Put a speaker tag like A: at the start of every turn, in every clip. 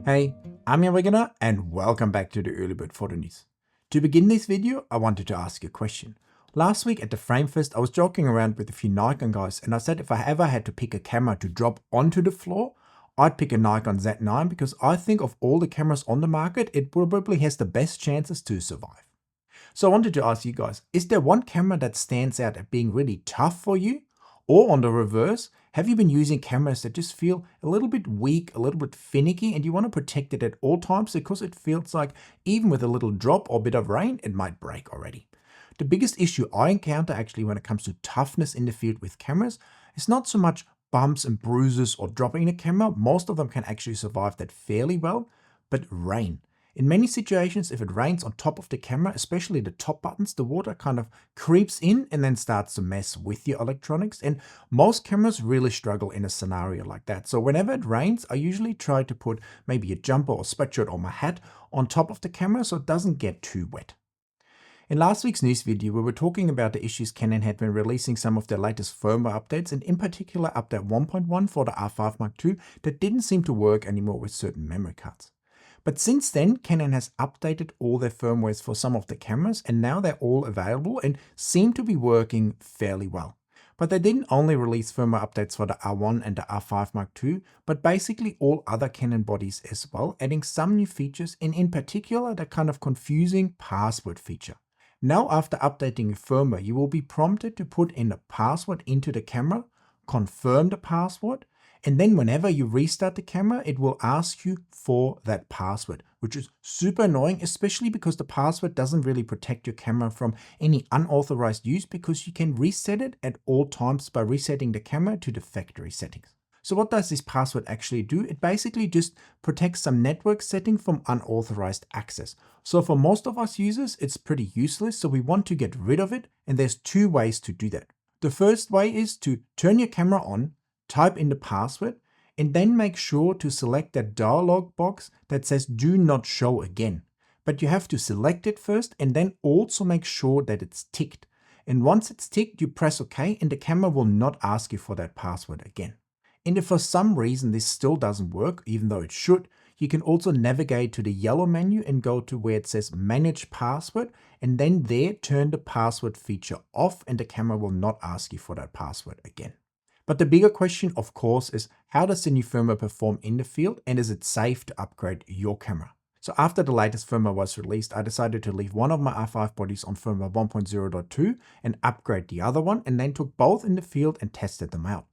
A: Hey, I'm Jan Wegener and welcome back to the Early Bird Photo News. To begin this video, I wanted to ask you a question. Last week at the Framefest, I was joking around with a few Nikon guys and I said if I ever had to pick a camera to drop onto the floor, I'd pick a Nikon Z9 because I think of all the cameras on the market, it probably has the best chances to survive. So I wanted to ask you guys, is there one camera that stands out as being really tough for you? Or on the reverse, have you been using cameras that just feel a little bit weak, a little bit finicky, and you want to protect it at all times because it feels like even with a little drop or bit of rain, it might break already? The biggest issue I encounter actually when it comes to toughness in the field with cameras is not so much bumps and bruises or dropping the camera. Most of them can actually survive that fairly well, but rain. In many situations, if it rains on top of the camera, especially the top buttons, the water kind of creeps in and then starts to mess with your electronics. And most cameras really struggle in a scenario like that. So whenever it rains, I usually try to put maybe a jumper or sweatshirt or my hat on top of the camera so it doesn't get too wet. In last week's news video, we were talking about the issues Canon had been releasing some of their latest firmware updates, and in particular update 1.1 for the R5 Mark II that didn't seem to work anymore with certain memory cards. But since then, Canon has updated all their firmwares for some of the cameras, and now they're all available and seem to be working fairly well. But they didn't only release firmware updates for the R1 and the R5 Mark II, but basically all other Canon bodies as well, adding some new features, and in particular the kind of confusing password feature. Now after updating your firmware, you will be prompted to put in a password into the camera, confirm the password, and then whenever you restart the camera, it will ask you for that password, which is super annoying, especially because the password doesn't really protect your camera from any unauthorized use because you can reset it at all times by resetting the camera to the factory settings. So what does this password actually do? It basically just protects some network setting from unauthorized access. So for most of us users, it's pretty useless, so we want to get rid of it, and there's two ways to do that. The first way is to turn your camera on, type in the password, and then make sure to select that dialog box that says do not show again. But you have to select it first and then also make sure that it's ticked. And once it's ticked, you press OK and the camera will not ask you for that password again. And if for some reason this still doesn't work, even though it should, you can also navigate to the yellow menu and go to where it says manage password, and then there turn the password feature off and the camera will not ask you for that password again. But the bigger question, of course, is how does the new firmware perform in the field, and is it safe to upgrade your camera? So after the latest firmware was released, I decided to leave one of my R5 bodies on firmware 1.0.2 and upgrade the other one, and then took both in the field and tested them out.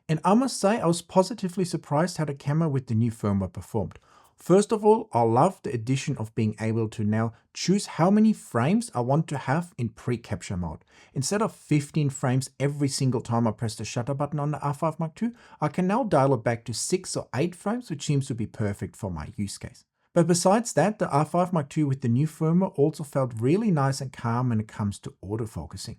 A: And I must say I was positively surprised how the camera with the new firmware performed. First of all, I love the addition of being able to now choose how many frames I want to have in pre-capture mode. Instead of 15 frames every single time I press the shutter button on the R5 Mark II, I can now dial it back to 6 or 8 frames, which seems to be perfect for my use case. But besides that, the R5 Mark II with the new firmware also felt really nice and calm when it comes to autofocusing.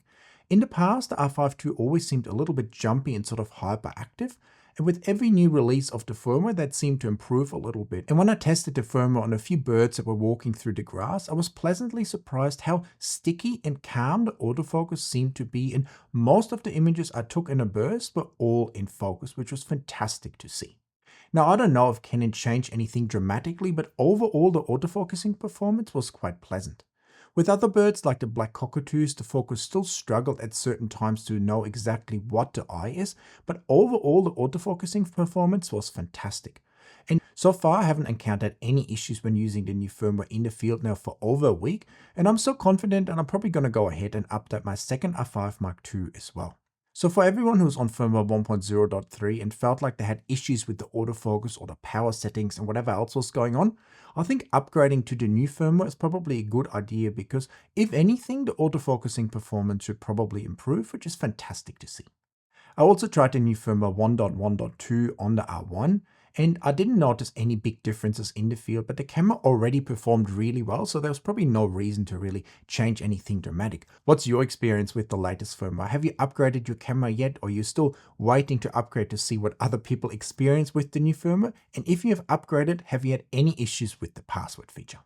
A: In the past, the R5 II always seemed a little bit jumpy and sort of hyperactive, and with every new release of the firmware that seemed to improve a little bit. And when I tested the firmware on a few birds that were walking through the grass, I was pleasantly surprised how sticky and calm the autofocus seemed to be, and most of the images I took in a burst were all in focus, which was fantastic to see. Now I don't know if Canon changed anything dramatically, but overall the autofocusing performance was quite pleasant. With other birds like the black cockatoos, the focus still struggled at certain times to know exactly what the eye is, but overall the autofocusing performance was fantastic. And so far I haven't encountered any issues when using the new firmware in the field now for over a week, and I'm so confident that I'm probably going to go ahead and update my second R5 Mark II as well. So for everyone who's on firmware 1.0.3 and felt like they had issues with the autofocus or the power settings and whatever else was going on, I think upgrading to the new firmware is probably a good idea because if anything, the autofocusing performance should probably improve, which is fantastic to see. I also tried the new firmware 1.1.2 on the R1, and I didn't notice any big differences in the field, but the camera already performed really well, so there was probably no reason to really change anything dramatic. What's your experience with the latest firmware? Have you upgraded your camera yet, or are you still waiting to upgrade to see what other people experience with the new firmware? And if you have upgraded, have you had any issues with the password feature?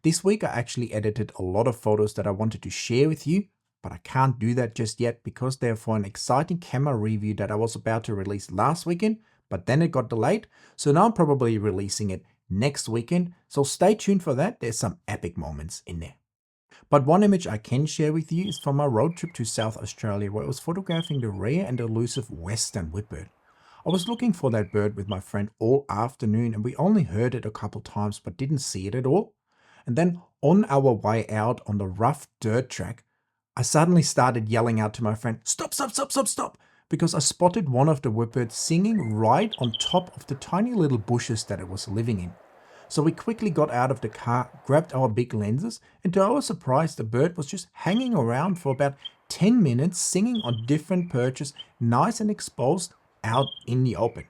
A: This week I actually edited a lot of photos that I wanted to share with you. but I can't do that just yet because they're for an exciting camera review that I was about to release last weekend, but then it got delayed. So now I'm probably releasing it next weekend. So stay tuned for that. There's some epic moments in there. But one image I can share with you is from my road trip to South Australia, where I was photographing the rare and elusive western whipbird. I was looking for that bird with my friend all afternoon, and we only heard it a couple times but didn't see it at all. And then on our way out on the rough dirt track, I suddenly started yelling out to my friend, "Stop, stop, stop, stop, stop," because I spotted one of the whipbirds singing right on top of the tiny little bushes that it was living in. So we quickly got out of the car, grabbed our big lenses, and to our surprise, the bird was just hanging around for about 10 minutes, singing on different perches, nice and exposed out in the open.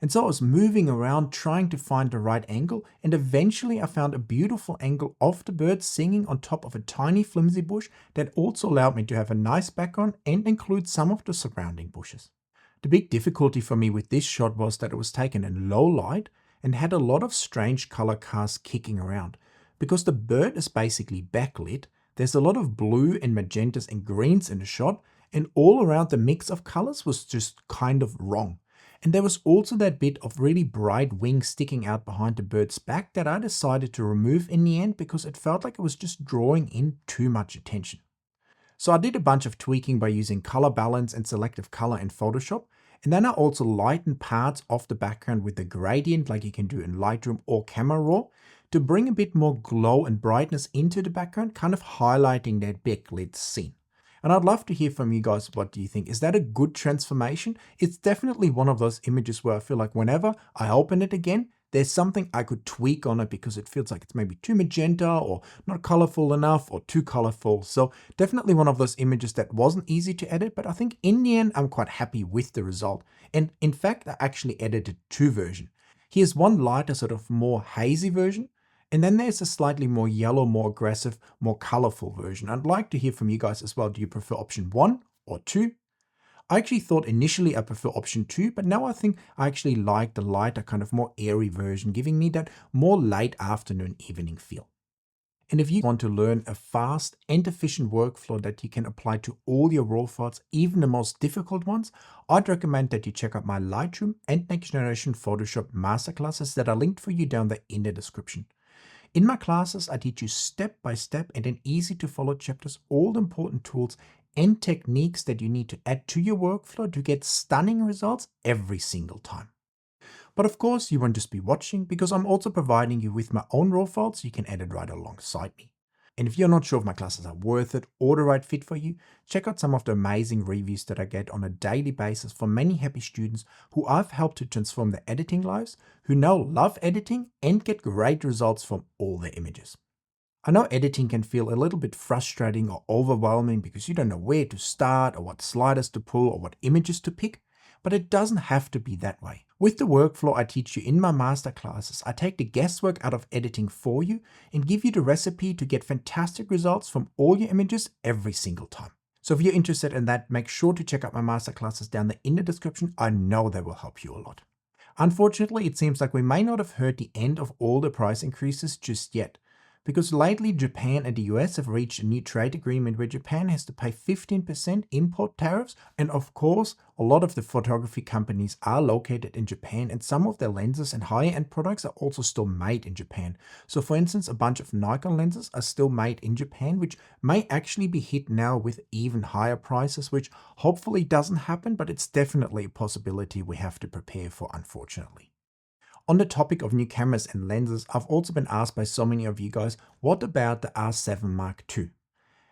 A: And so I was moving around trying to find the right angle, and eventually I found a beautiful angle of the bird singing on top of a tiny flimsy bush that also allowed me to have a nice background and include some of the surrounding bushes. The big difficulty for me with this shot was that it was taken in low light and had a lot of strange color casts kicking around. Because the bird is basically backlit, there's a lot of blue and magentas and greens in the shot, and all around the mix of colors was just kind of wrong. And there was also that bit of really bright wings sticking out behind the bird's back that I decided to remove in the end because it felt like it was just drawing in too much attention. So I did a bunch of tweaking by using color balance and selective color in Photoshop, and then I also lightened parts of the background with the gradient like you can do in Lightroom or Camera Raw to bring a bit more glow and brightness into the background, kind of highlighting that backlit scene. And I'd love to hear from you guys. What do you think? Is that a good transformation? It's definitely one of those images where I feel like whenever I open it again, there's something I could tweak on it because it feels like it's maybe too magenta or not colorful enough or too colorful. So definitely one of those images that wasn't easy to edit, but I think in the end, I'm quite happy with the result. And in fact, I actually edited two versions. Here's one lighter, sort of more hazy version. And then there's a slightly more yellow, more aggressive, more colorful version. I'd like to hear from you guys as well. Do you prefer option 1 or 2? I actually thought initially I prefer option 2, but now I think I actually like the lighter, kind of more airy version, giving me that more late afternoon evening feel. And if you want to learn a fast and efficient workflow that you can apply to all your RAW files, even the most difficult ones, I'd recommend that you check out my Lightroom and Next Generation Photoshop masterclasses that are linked for you down there in the description. In my classes, I teach you step by step and in easy to follow chapters all the important tools and techniques that you need to add to your workflow to get stunning results every single time. But of course, you won't just be watching because I'm also providing you with my own RAW files so you can edit right alongside me. And if you're not sure if my classes are worth it or the right fit for you, check out some of the amazing reviews that I get on a daily basis from many happy students who I've helped to transform their editing lives, who now love editing and get great results from all their images. I know editing can feel a little bit frustrating or overwhelming because you don't know where to start or what sliders to pull or what images to pick, but it doesn't have to be that way. With the workflow I teach you in my masterclasses, I take the guesswork out of editing for you and give you the recipe to get fantastic results from all your images every single time. So if you're interested in that, make sure to check out my masterclasses down there in the description. I know they will help you a lot. Unfortunately, it seems like we may not have heard the end of all the price increases just yet, because lately Japan and the US have reached a new trade agreement where Japan has to pay 15% import tariffs, and of course a lot of the photography companies are located in Japan and some of their lenses and higher-end products are also still made in Japan. So for instance, a bunch of Nikon lenses are still made in Japan, which may actually be hit now with even higher prices, which hopefully doesn't happen, but it's definitely a possibility we have to prepare for, unfortunately. On the topic of new cameras and lenses, I've also been asked by so many of you guys, what about the R7 Mark II?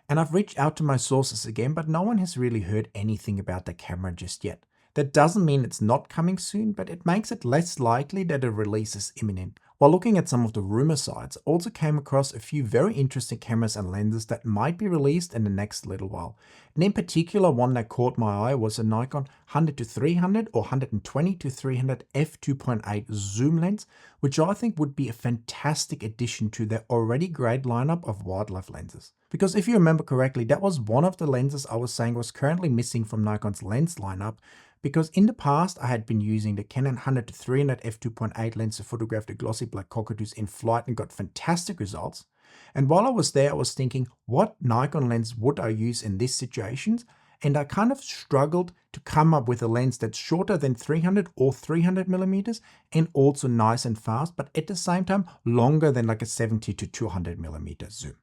A: And I've reached out to my sources again, but no one has really heard anything about the camera just yet. That doesn't mean it's not coming soon, but it makes it less likely that a release is imminent. While looking at some of the rumor sites, I also came across a few very interesting cameras and lenses that might be released in the next little while. And in particular, one that caught my eye was a Nikon 100-300 or 120-300 f2.8 zoom lens, which I think would be a fantastic addition to their already great lineup of wildlife lenses. Because if you remember correctly, that was one of the lenses I was saying was currently missing from Nikon's lens lineup, because in the past I had been using the Canon 100-300 f2.8 lens to photograph the glossy black cockatoos in flight and got fantastic results. And while I was there, I was thinking, what Nikon lens would I use in these situations? And I kind of struggled to come up with a lens that's shorter than 300 or 300 millimeters and also nice and fast, but at the same time longer than like a 70 to 200 millimeter zoom.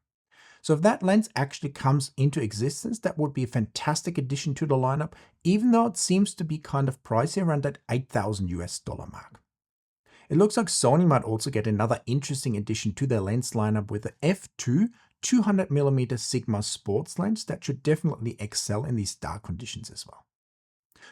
A: So if that lens actually comes into existence, that would be a fantastic addition to the lineup, even though it seems to be kind of pricey around that $8,000 mark. It looks like Sony might also get another interesting addition to their lens lineup with the f2 200mm Sigma sports lens that should definitely excel in these dark conditions as well.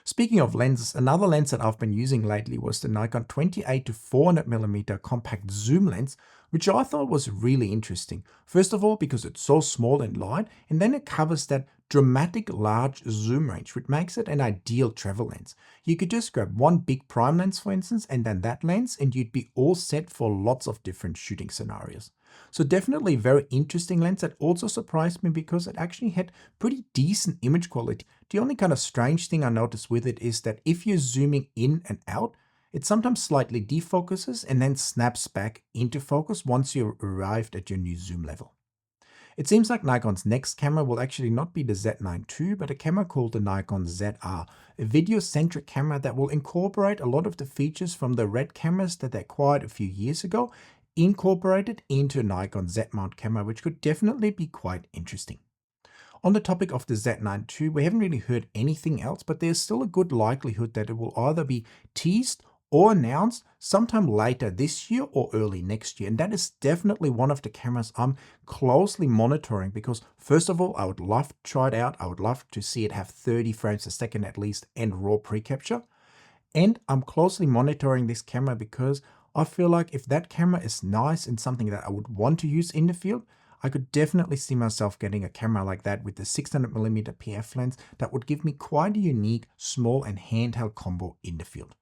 A: Speaking of lenses, another lens that I've been using lately was the Nikon 28 to 400mm compact zoom lens, which I thought was really interesting. First of all, because it's so small and light, and then it covers that dramatic large zoom range, which makes it an ideal travel lens. You could just grab one big prime lens, for instance, and then that lens, and you'd be all set for lots of different shooting scenarios. So definitely a very interesting lens that also surprised me because it actually had pretty decent image quality. The only kind of strange thing I noticed with it is that if you're zooming in and out, it sometimes slightly defocuses and then snaps back into focus once you've arrived at your new zoom level. It seems like Nikon's next camera will actually not be the Z9 II, but a camera called the Nikon ZR, a video-centric camera that will incorporate a lot of the features from the Red cameras that they acquired a few years ago, incorporated into a Nikon Z-mount camera, which could definitely be quite interesting. On the topic of the Z9 II, we haven't really heard anything else, but there's still a good likelihood that it will either be teased or announced sometime later this year or early next year. And that is definitely one of the cameras I'm closely monitoring because, first of all, I would love to try it out. I would love to see it have 30 frames a second at least and raw pre-capture. And I'm closely monitoring this camera because I feel like if that camera is nice and something that I would want to use in the field, I could definitely see myself getting a camera like that with the 600mm PF lens that would give me quite a unique small and handheld combo in the field.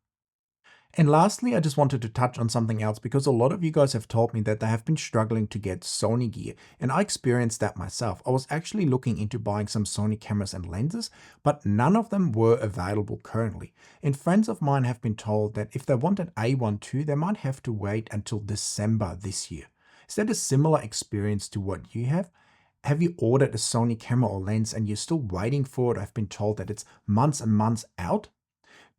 A: And lastly, I just wanted to touch on something else because a lot of you guys have told me that they have been struggling to get Sony gear, and I experienced that myself. I was actually looking into buying some Sony cameras and lenses, but none of them were available currently. And friends of mine have been told that if they want an A1 II, they might have to wait until December this year. Is that a similar experience to what you have? Have you ordered a Sony camera or lens and you're still waiting for it? I've been told that it's months and months out.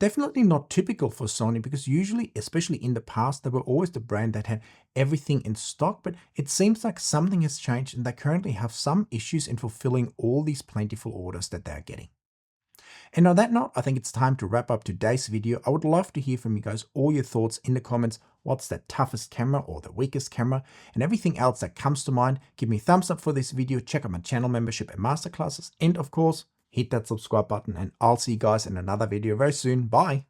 A: Definitely not typical for Sony because usually, especially in the past, they were always the brand that had everything in stock, but it seems like something has changed and they currently have some issues in fulfilling all these plentiful orders that they're getting. And on that note, I think it's time to wrap up today's video. I would love to hear from you guys, all your thoughts in the comments. What's the toughest camera or the weakest camera and everything else that comes to mind. Give me a thumbs up for this video, check out my channel membership and masterclasses, and of course, hit that subscribe button, and I'll see you guys in another video very soon. Bye.